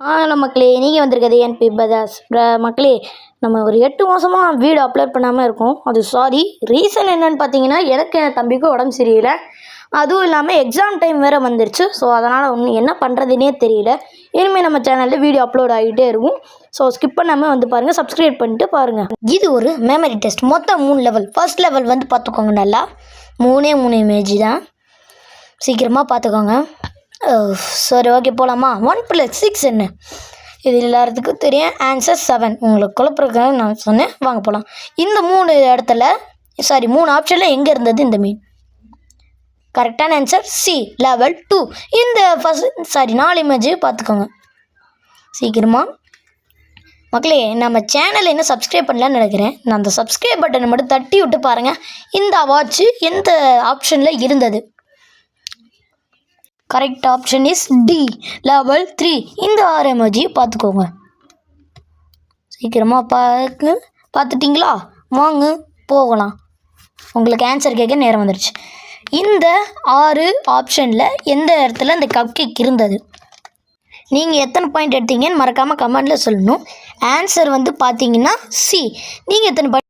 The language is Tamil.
மக்களே, நீங்கள் வந்திருக்கிறது என்பி பஜாஸ் மக்களே. நம்ம ஒரு 8 மாதமாக வீடியோ அப்லோட் பண்ணாமல் இருக்கோம். அது சாரி. ரீசன் என்னென்னு பார்த்தீங்கன்னா, எனக்கு என் தம்பிக்கும் உடம்பு சரியில்லை. அதுவும் இல்லாமல் எக்ஸாம் டைம் வேறு வந்துருச்சு. ஸோ அதனால் ஒன்றும் என்ன பண்ணுறதுனே தெரியல. இனிமேல் நம்ம சேனலில் வீடியோ அப்லோட் ஆகிட்டே இருக்கும். ஸோ ஸ்கிப் பண்ணாமல் வந்து பாருங்கள், சப்ஸ்கிரைப் பண்ணிட்டு பாருங்கள். இது ஒரு மெமரி டெஸ்ட். மொத்தம் 3 லெவல். ஃபர்ஸ்ட் லெவல் வந்து பார்த்துக்கோங்க, நல்லா 3 இமேஜ் தான். சீக்கிரமாக பார்த்துக்கோங்க. சரி, ஓகே, போகலாமா? 1 + 6 என்ன? இது எல்லாத்துக்கும் தெரியும். ஆன்சர் 7. உங்களுக்கு குழப்பறதுக்காக நான் சொன்னேன். வாங்க போகலாம். இந்த 3 ஆப்ஷனில் எங்கே இருந்தது இந்த மீன்? கரெக்டான ஆன்சர் சி, லெவல் 2. இந்த 4 இமேஜ் பார்த்துக்கோங்க சீக்கிரமாக. மக்களே, நம்ம சேனலை என்ன சப்ஸ்கிரைப் பண்ணலான்னு நினைக்கிறேன். நான் அந்த சப்ஸ்கிரைப் பட்டனை மட்டும் தட்டி விட்டு பாருங்கள். இந்த வாட்ச்சு எந்த ஆப்ஷனில் இருந்தது? Correct option is D, level 3. இந்த 6 எமோஜி பார்த்துக்கோங்க சீக்கிரமாக. பார்த்துட்டிங்களா? வாங்க போகலாம். உங்களுக்கு ஆன்சர் கேட்க நேரம் வந்துடுச்சு. இந்த 6 ஆப்ஷனில் எந்த இடத்துல இந்த கப் கேக் இருந்தது? நீங்கள் எத்தனை பாயிண்ட் எடுத்தீங்கன்னு மறக்காமல் கமெண்டில் சொல்லணும். ஆன்சர் வந்து பார்த்தீங்கன்னா சி. நீங்கள் எத்தனை